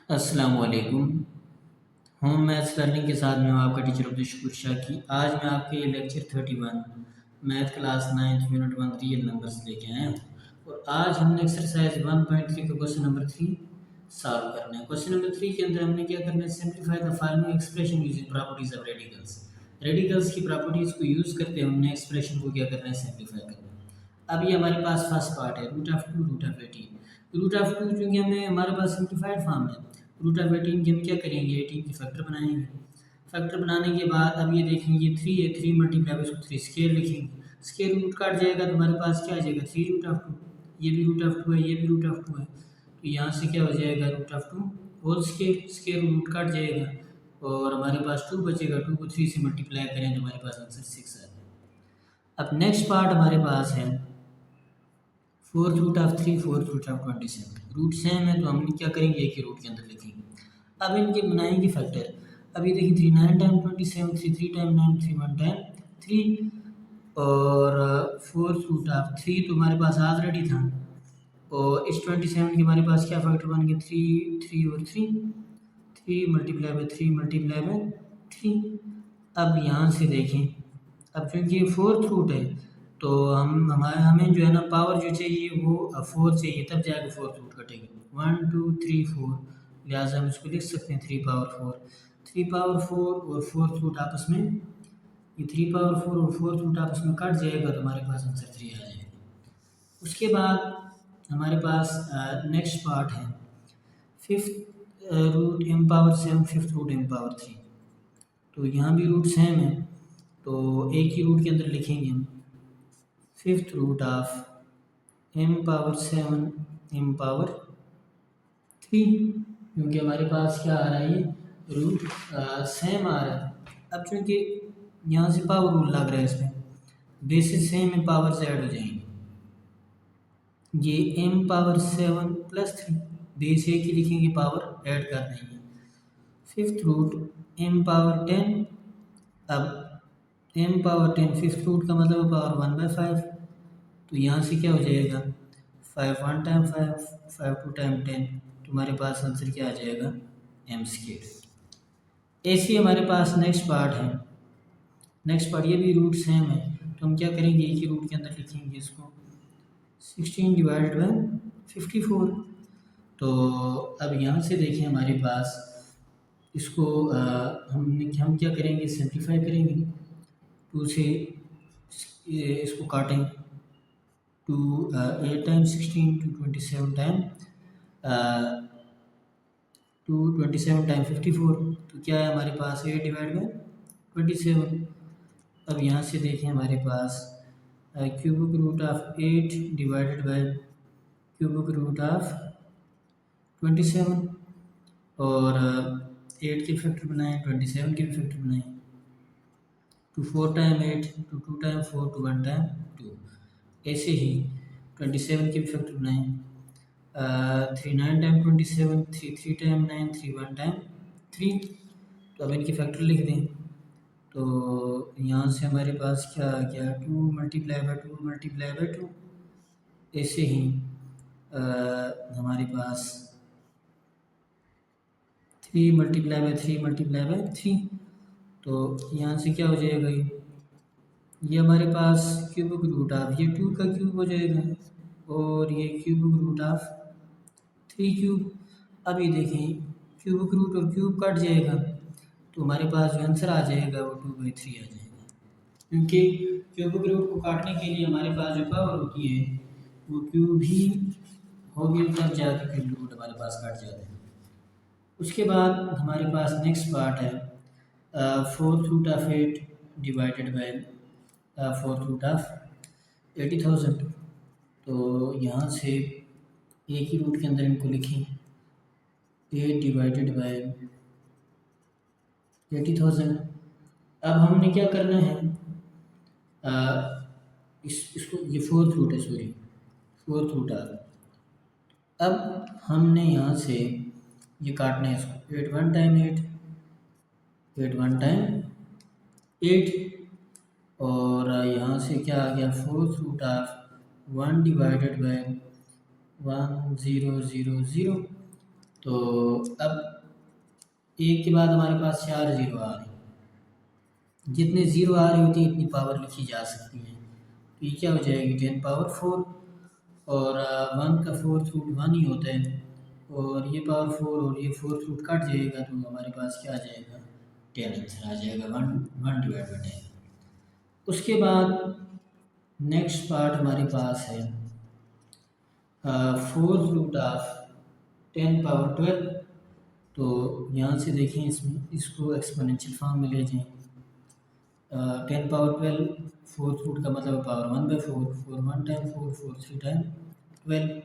अस्सलाम वालेकुम। Home maths learning के साथ मैं हूँ आपका टीचर अब्दुल शुक्र शाकी। आज मैं आपके लिए lecture 31 math class 9 unit 1 real numbers लेके आया हूँ। और आज हमने एक्सरसाइज 1.3 का क्वेश्चन नंबर 3 सॉल्व करना है। क्वेश्चन नंबर 3 के अंदर हमने क्या करना है, simplify the following expression using properties of radicals. Radicals की प्रॉपर्टीज को यूज़ करते हुए हमने एक्सप्रेशन को क्या करना है, सिंप्लीफाई करना है। अब ये हमारे पास फर्स्ट पार्ट है, root of 2 root of 18। Root of 2 चूँकि हमें हमारे पास सिंप्लीफाइड फॉर्म है, रूट ऑफ 18 की हम क्या करेंगे, 18 की फैक्टर बनाएंगे। फैक्टर बनाने के बाद अब ये देखेंगे 3 है, 3 मल्टीप्लाई बाई उसको 3 स्केयर लिखेंगे। स्केयर रूट काट जाएगा तो हमारे पास क्या आ जाएगा, 3 रूट ऑफ 2। ये भी रूट ऑफ 2 है, ये भी रूट ऑफ 2 है, तो यहाँ से क्या हो जाएगा, root of 2 whole square. Square root काट जाएगा और हमारे पास 2 बचेगा। 2 को 3 से मल्टीप्लाई करें तो हमारे पास आंसर 6 आ जाएगा। अब नेक्स्ट पार्ट हमारे पास है fourth root of 3 fourth root of 27। Root same है तो हम क्या करेंगे, एक ही रूट के अंदर लिखेंगे। अब इनके बनाएंगे फैक्टर। अब ये देखिए 3 9 टाइम 27, 3 3 टाइम 9, 3 1 टाइम 3। और फोर्थ रूट ऑफ 3 तो हमारे पास ऑलरेडी था। और इस 27 के हमारे पास क्या फैक्टर बन गए, 3 3 और 3, 3 मल्टीप्लाई बाई 3 मल्टीप्लाई बाई 3। अब यहाँ से देखें, अब क्योंकि ये फोर्थ रूट है तो हमें जो है ना पावर जो चाहिए वो 4 चाहिए, तब जाकर फोर्थ रूट कटेगा। 1 2 3 4, लिहाजा हम इसको लिख सकते हैं 3 पावर 4। 3 पावर 4 और फोर्थ रूट आपस में, ये 3 पावर 4 और फोर्थ रूट आपस में कट जाएगा तो हमारे पास आंसर 3 आ जाएगा। उसके बाद हमारे पास नेक्स्ट पार्ट है fifth root m power 7 fifth root m power 3। तो यहाँ भी रूट सेम है तो एक ही रूट के अंदर लिखेंगे हम fifth root of m power 7 m power 3, क्योंकि हमारे पास क्या आ रहा है, ये रूट सेम आ रहा है। अब चूँकि यहाँ से पावर रूल लग रहा है, इसमें बेसिस सेम में पावर से ऐड हो जाएंगे। ये एम पावर 7 प्लस 3, बेस एक ही लिखेंगे, पावर ऐड कर देंगे। Fifth root m power 10। अब एम पावर 10 फिफ्थ रूट का मतलब पावर 1/5, तो यहाँ से क्या हो जाएगा, 5 1 टाइम 5, 5 2 टाइम 10, तो हमारे पास आंसर क्या आ जाएगा, एम स्क्वायर। ऐसे हमारे पास नेक्स्ट पार्ट है। नेक्स्ट पार्ट ये भी रूट सेम है तो हम क्या करेंगे, एक ही रूट के अंदर लिखेंगे इसको, 16 डिवाइडेड बाई 54। तो अब यहाँ से देखिए हमारे पास इसको हम क्या करेंगे, सिंप्लीफाई करेंगे। 2 से इसको काटें, 2 8 टाइम 16, 2 27 टाइम 2 27 टाइम 54, तो क्या है हमारे पास 8 डिवाइड बाई 27। अब यहाँ से देखें हमारे पास cubic root of 8 divided by cubic root of 27। और 8 के फैक्टर बनाएं, 27 के भी फैक्टर बनाएं। 2 4 टाइम 8, 2 2 टाइम 4, 2 1 टाइम 2। ऐसे ही 27 के भी फैक्टर बनाएं। 3 9 टाइम 27, 3 3 टाइम 9, 3 1 टाइम 3। तो अब इनके फैक्टर लिख दें, तो यहाँ से हमारे पास क्या आ गया, 2 मल्टीप्लाई बाई 2 मल्टीप्लाई बाई 2। ऐसे ही हमारे पास 3 मल्टीप्लाई बाई 3 मल्टीप्लाई बाई 3। तो यहाँ से क्या हो जाएगा, ये हमारे पास क्यूबिक रूट ऑफ, ये 2 का क्यूब हो जाएगा और ये क्यूबिक रूट ऑफ 3 क्यूब। अब ये देखें क्यूबिक रूट और क्यूब कट जाएगा तो हमारे पास जो आंसर आ जाएगा वो 2/3 आ जाएगा, क्योंकि क्यूबिक रूट को काटने के लिए हमारे पास जो पावर होती है वो क्यूब ही होगी, तब जाकर क्यूबिक रूट हमारे पास कट जाता है। उसके बाद हमारे पास नेक्स्ट पार्ट है fourth root of 8 divided by fourth root of 80,000। तो यहाँ से एक ही रूट के अंदर इनको लिखें, 8 डिवाइडेड बाई 80,000। अब हमने क्या करना है, इसको, ये फोर्थ रूट है, सॉरी फोर्थ रूट आ। अब हमने यहाँ से ये काटना है इसको, 8 1 टाइम 8, 8 1 टाइम 8। और यहाँ से क्या आ गया, fourth root of 1 divided by 1 0 0 0। तो अब एक के बाद हमारे पास 4 ज़ीरो आ रहे हैं। जितने ज़ीरो आ रही होती है इतनी पावर लिखी जा सकती है। तो ये क्या हो जाएगी 10⁴, और 1 का फोर्थ रूट 1 ही होता है, और ये पावर 4 और ये फोर्थ रूट कट जाएगा तो हमारे पास क्या आ जाएगा 10 आंसर आ जाएगा 1/10। उसके बाद नेक्स्ट पार्ट हमारे पास है फोर्थ रूट ऑफ 10⁻12। तो यहाँ से देखें इसमें इसको एक्सपोनेंशियल फॉर्म में ले जाएं। 10⁻12 फोर्थ रूट का मतलब पावर 1/4, 4 1 टाइम 4, 4 3 टाइम 12,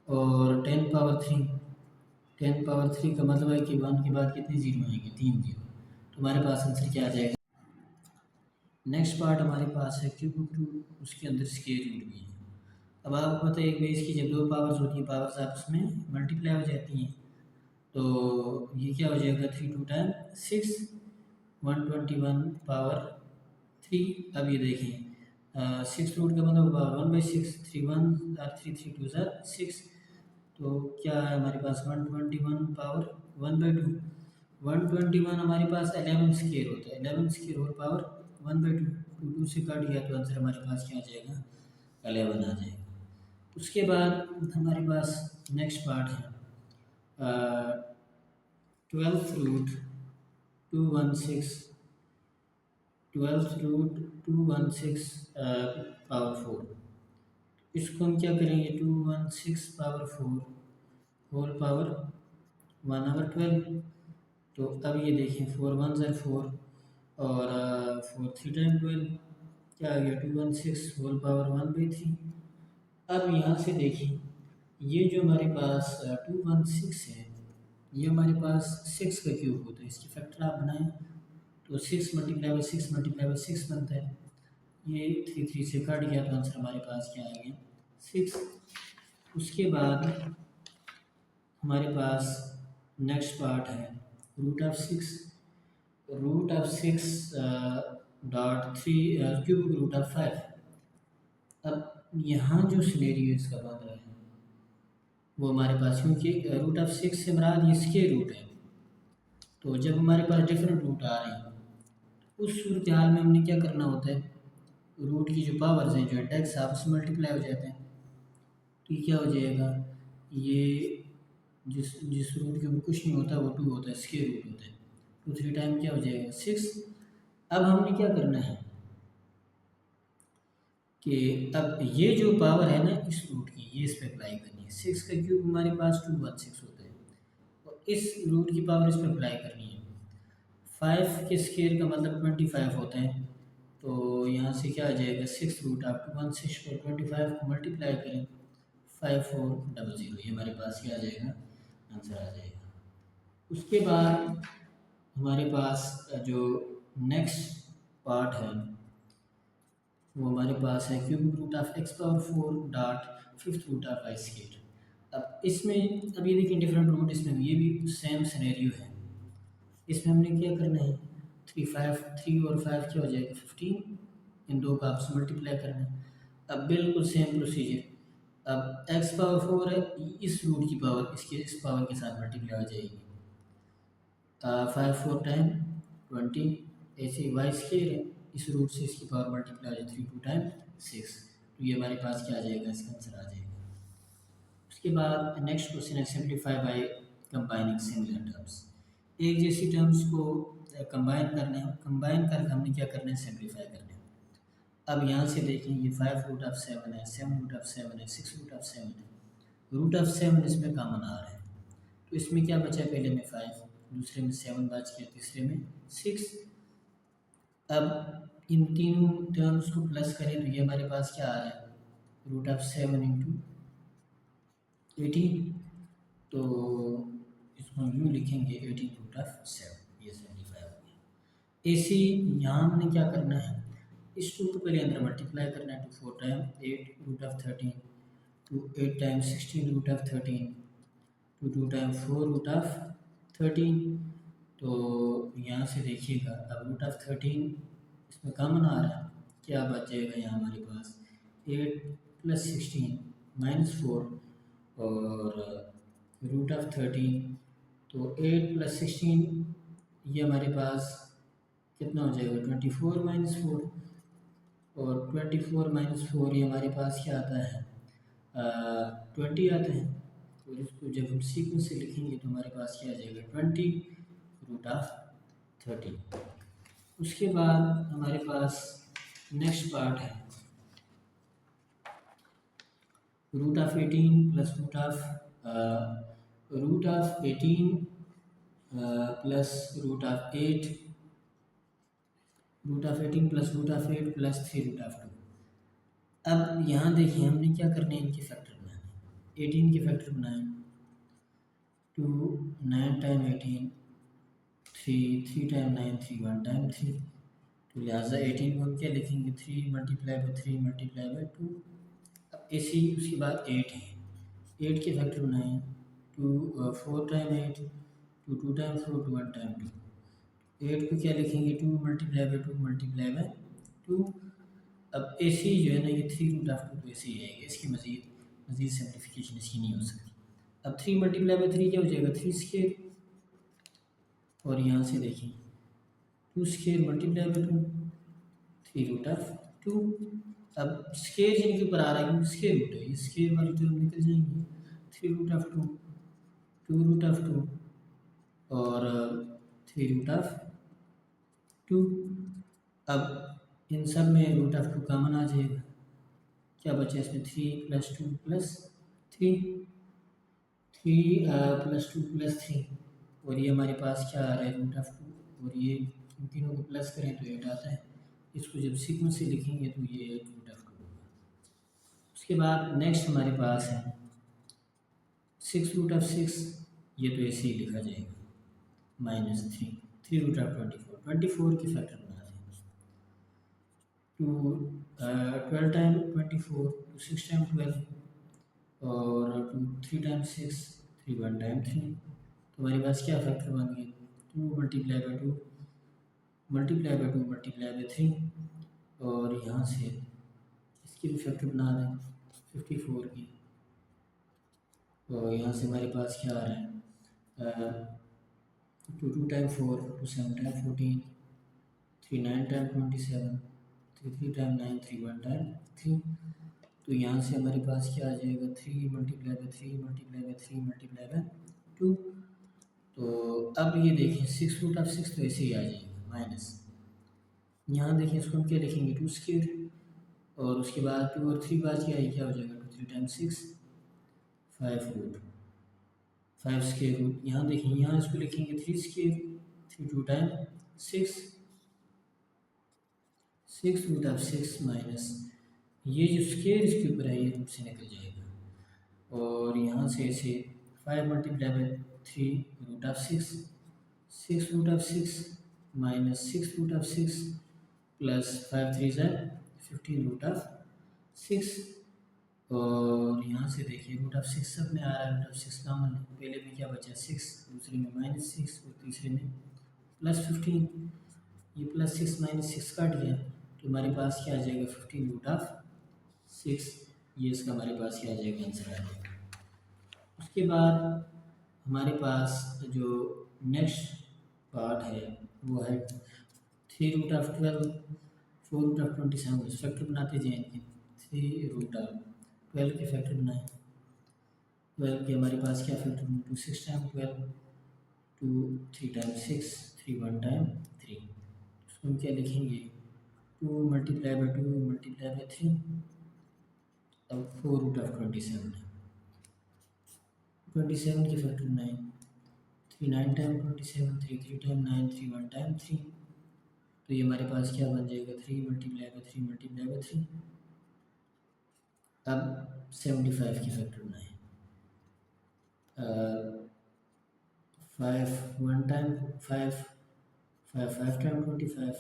और 10⁻3, 10⁻3 का मतलब है कि 1 के बाद कितने ज़ीरो आएंगे 3 ज़ीरो। तो हमारे पास आंसर क्या आ जाएगा। नेक्स्ट पार्ट हमारे पास है क्यूब रूट 2, उसके अंदर स्क्वायर रूट भी है। अब आपको पता है एक बेस की जब दो पावर्स होती हैं पावर्स आपस में मल्टीप्लाई हो जाती हैं, तो ये क्या हो जाएगा 3 2 टाइम 6 121/3। अब ये देखें 6 रूट का मतलब 1/6, 3 1 3 3 2 6, तो क्या है हमारे पास 121 पावर 1/2। 121 हमारे पास 11 स्क्वायर होता है, 11 स्क्वायर होल पावर 1/2, 2 2 से कट गया तो आंसर हमारे पास क्या आ जाएगा 11 आ जाएगा। उसके बाद हमारे पास नेक्स्ट पार्ट है 12th root 216, 12th root 216 power 4। इसको हम क्या करेंगे 216/4 होल पावर 1/12। तो अब ये देखें 4 1 ज़र 4, और 4 3 टाइम 12 क्या आ गया 216 होल पावर 1/3। अब यहाँ से देखिए ये जो हमारे पास 216 है, ये हमारे पास 6 का क्यूब होता है। इसकी फैक्टर आप बनाएं तो 6 मल्टीप्लाई बाई 6 मल्टीप्लाई बाई 6 बनता है। ये 3 3 से कट गया तो आंसर हमारे पास क्या आ गया 6। उसके बाद हमारे पास नेक्स्ट पार्ट है root of 6, root of 6 dot 3 cube root of 5। अब यहाँ जो सिनेरियो इसका बन रहा है वो हमारे पास, क्योंकि रूट ऑफ 6 से मुराद ये स्क्वायर रूट है, तो जब हमारे पास डिफरेंट रूट आ रहे हैं उस सूरत हाल में हमने क्या करना होता है, रूट की जो पावर्स हैं जो इंडेक्स आपस में मल्टीप्लाई हो जाते हैं। तो ये क्या हो जाएगा, ये जिस जिस रूट के ऊपर कुछ नहीं होता वो 2 होता है, स्क्वायर रूट होता है। 2 3 टाइम क्या हो जाएगा 6। अब हमने क्या करना है कि अब ये जो पावर है ना इस रूट की ये इस पर अप्लाई करनी है। 6 का क्यूब हमारे पास 216 होता है, और इस रूट की पावर इस पर अप्लाई करनी है। 5 के स्क्वायर का मतलब 25 होता है, तो यहाँ से क्या आ जाएगा 6 रूट आप 216 को 25 को मल्टीप्लाई करें 5400, ये हमारे पास क्या आ जाएगा आंसर आ जाएगा। उसके बाद हमारे पास जो नेक्स्ट पार्ट है वो हमारे पास है cube root of x⁴ dot 5th root of y square. अब इसमें अब ये देखिए डिफरेंट रूट, इसमें ये भी सेम सिनेरियो है। इसमें हमने क्या करना है 3 और 5 क्या हो जाएगा 15, इन दो का आपस मल्टीप्लाई करना है। अब बिल्कुल सेम प्रोसीजर, अब x⁴ है इस रूट की पावर इसके इस पावर के साथ मल्टीप्लाई हो जाएगी 5 4 टाइम 20, ऐसे वाई स्क्वायर है इस रूट से इसकी पावर मल्टीप्लाई हो जाए 3 2 टाइम 6। तो ये हमारे पास क्या आ जाएगा इसका आंसर आ जाएगा। उसके बाद नेक्स्ट क्वेश्चन है simplify by combining similar terms. एक जैसी टर्म्स को कंबाइन करना है, कंबाइन करके हमने क्या करना है सिंप्लीफाई करना है। अब यहाँ से देखें ये 5 रूट ऑफ 7 है, 7 रूट ऑफ 7 है, 6 रूट ऑफ 7 है, रूट ऑफ 7 इसमें कॉमन आ रहा है, तो इसमें क्या बचा पहले में 5, दूसरे में 7 बच गया, तीसरे में 6। अब इन तीनों टर्म्स को प्लस करें तो ये हमारे पास क्या आ रहा है रूट ऑफ 7 इंटू 18, तो इसको यूँ लिखेंगे 18 रूट ऑफ 7, ये 75 हो गया। ऐसे यहाँ हमने क्या करना है इस टू को पहले अंदर मल्टीप्लाई करना है, 2 4 time 8 root of 13, 2 8 time 16 root of 13, 2 2 time 4 root of 13। तो यहाँ से देखिएगा अब रूट ऑफ 13 इसमें कॉमन आ रहा है, क्या बचेगा यहाँ हमारे पास 8 + 16 -4, और रूट ऑफ 13, तो 8 + 16 ये हमारे पास कितना हो जाएगा 24 - 4, और 24 - 4 ये हमारे पास क्या आता है 20 आता है। और इसको जब हम सीक्वेंस से लिखेंगे तो हमारे पास क्या आ जाएगा 20√30। उसके बाद हमारे पास नेक्स्ट पार्ट है root of 18 plus root of 18 plus root of 18 plus root of 8 plus 3√2। अब यहाँ देखिए हमने क्या करने हैं, इनके फैक्टर बनाने। 18 के फैक्टर बनाए 2, 9 टाइम 18 3, 3 टाइम 9 3, 1 टाइम 3, तो लिहाजा 18 को हम क्या लिखेंगे 3 × 3 × 2। अब ऐसे ही उसके बाद 8 है, 8 के फैक्टर बनाए 4 टाइम 8 2, 2 टाइम 4 2, 1 टाइम 2। 8 को क्या लिखेंगे 2 × 2 2। अब ऐसे ही जो है ना ये 3√2 तो ऐसे ही आएगा, इसकी मज़ीद सिंप्लीफिकेशन इसकी नहीं हो सकती। अब 3 × 3 क्या हो जाएगा 3 स्क्वायर, और यहाँ से देखें 2 स्क्वायर × 2 3√2। अब स्क्वायर जिनके ऊपर आ रहा है क्योंकि स्क्वायर रूट है, ये स्क्वायर वाली टर्म निकल जाएंगी 3√2 2√2 और 3√2। अब इन सब में √2 कॉमन आ जाएगा, क्या बचा इसमें 3 + 2 + 3 3 + 2 + 3, और ये हमारे पास क्या आ रहा है √2, और ये इन तीनों को प्लस करें तो 8 आता है। इसको जब सीक्वेंस से लिखेंगे तो ये 8√2 होगा। उसके बाद नेक्स्ट हमारे पास है 6√6, ये तो ऐसे ही लिखा जाएगा -3 3√24 24 के फैक्टर बना दें 2 12 टाइम 24 2 6 टाइम 12 और 2 3 टाइम 6 3 1 टाइम 3, तो हमारे पास क्या फैक्टर बन गए 2 × 2 × 2 × 3, और यहाँ से इसकी भी फैक्टर बना दें 54 की, और यहाँ से हमारे पास क्या आ रहा है 2 2 time 4 2 7 time 14 3 9 time 27 3 3 time 9 3 1 time 3, तो यहाँ से हमारे पास क्या आ जाएगा 3 × 3 × 3 × 2। तो अब ये देखिए 6√6 तो ऐसे ही आ जाएगा माइनस, यहाँ देखिए इसको हम क्या लिखेंगे 2 स्क्वायर, और उसके बाद 2 और 3 बार क्या हो जाएगा 2 3 टाइम 6 5 स्क्वायर रूट, यहाँ देखिए यहाँ इसको लिखेंगे 3 स्क्वायर 3 2 टाइम 6 6√6 माइनस ये जो स्क्वायर इसके ऊपर है ये रूट से निकल जाएगा, और यहाँ से इसे 5 × 3√6 6√6 माइनस 6√6 प्लस 5 3 15√6, और यहाँ से देखिए √6 सब में आ रहा है √6 कॉमन है, पहले में क्या बचा 6, दूसरे में -6 और तीसरे में +15, ये +6 -6 काट गया तो हमारे पास क्या आ जाएगा 15√6, ये इसका हमारे पास क्या आ जाएगा आंसर आ जाएगा। उसके बाद हमारे पास जो नेक्स्ट पार्ट है वो है 3√12 4√27, फैक्टर बनाते जाएंगे 3√12 के फैक्टर बनाए 12 के हमारे पास क्या फैक्टर बने 2 6 टाइम 12 2 3 टाइम 6 3 1 टाइम 3, इसको हम क्या लिखेंगे 2 × 2 × 3, अब 4√27 है 27 के फैक्टर 9 3 9 टाइम 27 3 3 टाइम 9 3 1 टाइम 3, तो ये हमारे पास क्या बन जाएगा 3 × 3 × 3। अब 75 के फैक्टर बनाए 5 1 टाइम 5 5 5 टाइम 25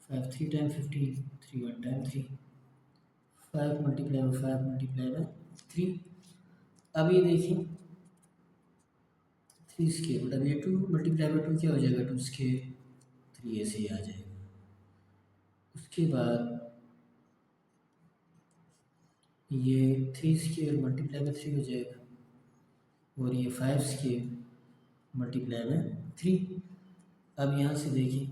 5 3 टाइम 15 3 1 टाइम 3 5 × 5 × 3। अब ये देखिए 3 स्क्वायर मतलब ये 2 × 2 क्या हो जाएगा 2 स्क्वायर 3 ऐसे ही आ जाएगा। उसके बाद ये 3 स्क्वायर × 3 हो जाएगा और ये 5 स्क्वायर मल्टीप्लाई बाय 3। अब यहाँ से देखिए,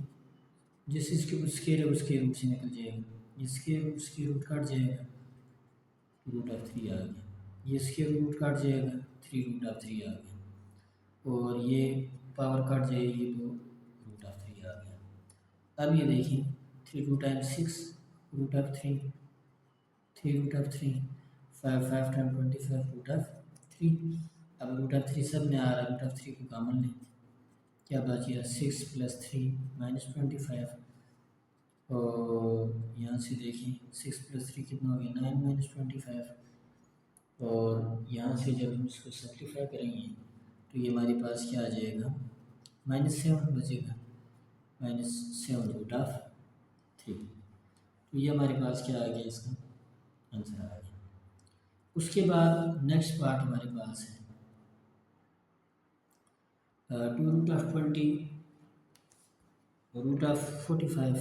जिस इसके स्क्वायर है उसके रूट से निकल जाएगा, इसके रूट काट जाएगा, रूट ऑफ 3 आ गया। ये इसके रूट काट जाएगा, 3 रूट ऑफ 3 आ गया। और ये पावर काट जाएगी तो रूट ऑफ 3 आ गया। अब ये देखिए, 3 2 times 6 root of 3, 3 root of 3, 5 5 time 25 root of 3। अब रूट ऑफ 3 सब में आ रहा है, रूट ऑफ 3 को कॉमन लें, क्या बच गया 6 + 3 - 25। और यहाँ से देखिए 6 + 3 कितना हो गया 9 - 25। और यहाँ से जब हम इसको सिंप्लीफाई करेंगे तो ये हमारे पास क्या आ जाएगा, -7 बचेगा, -7 रूट ऑफ 3। तो ये हमारे पास क्या आ गया, इसका आंसर आ गया। उसके बाद नेक्स्ट पार्ट हमारे पास है 2 रूट ऑफ 20 रूट ऑफ 45।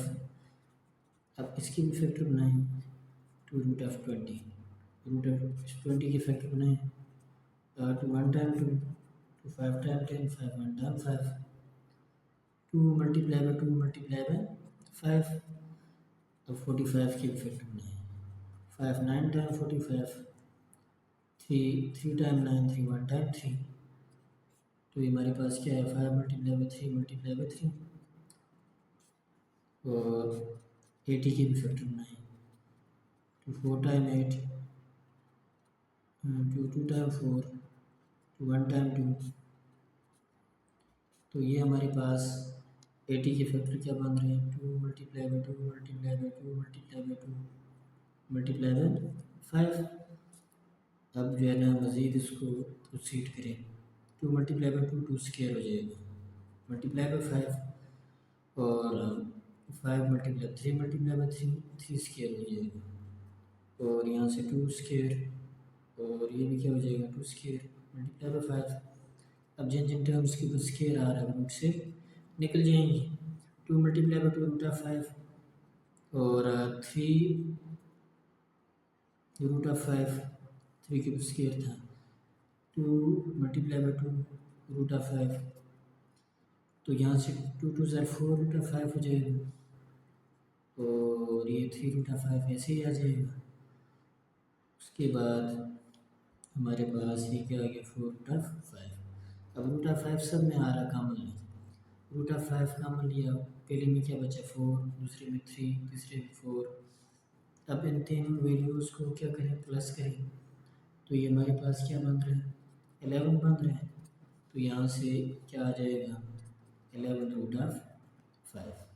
अब इसकी भी फैक्टर बनाएं, 2 रूट ऑफ 20 रूट ऑफ 20 के फैक्टर बनाएं, 2 1 time 2, 2 5 time 10, 5 1 time 5, 2 multiply by 2 multiply by 5। अब 45 के फैक्टर बनाएं, 5 9 टाइम 45, 3 टाइम 9, 3 1 टाइम 3। तो ये हमारे पास क्या है, 5 मल्टीप्लाई बाय 3 मल्टीप्लाई बाय 3। और 80 के भी फैक्टर बनाएं, 2 4 टाइम 8, 2 2 टाइम 4, 2 1 टाइम 2। तो ये हमारे पास 80 के फैक्टर क्या बन रहे हैं, 2 multiply by 2 multiply by 2 multiply by 2 multiply by 5। अब जो है ना मज़ीद इसको प्रोसीड करें, 2 मल्टीप्लाई बाय 2 2 स्क्वायर हो जाएगा, मल्टीप्लाई बाय 5। और 5 मल्टीप्लाई 3 मल्टीप्लाई बाय 3 3 स्क्वायर हो जाएगा। और यहाँ से 2 स्क्वायर, और ये भी क्या हो जाएगा 2 स्क्वायर मल्टीप्लाई बाय 5। अब जिन जिन टर्म्स के ऊपर स्क्वायर आ रहा है रूट से निकल जाएंगे, 2 मल्टीप्लाई बाय 2 रूट ऑफ 5, और 3 रूट ऑफ 5, 3 के ऊपर स्क्वायर था, 2 मल्टीप्लाई बाय 2 रूट ऑफ 5। तो यहाँ से 2 2 ज़ार 4 रूट ऑफ 5 हो जाएगा, और ये 3 रूट ऑफ 5 ऐसे ही आ जाएगा। उसके बाद हमारे पास ये क्या आ गया 4 रूट ऑफ 5। अब रूट ऑफ 5 सब में आ रहा कॉमन लें, रूट ऑफ 5 कॉमन लिया, पहले में क्या बचा 4, दूसरे में 3, तीसरे में 4। अब इन तीन वैल्यूज़ को क्या करें, प्लस करें, तो ये हमारे पास क्या बन रहा है 11 बन रहा है। तो यहाँ से क्या आ जाएगा 11 रूट ऑफ 5।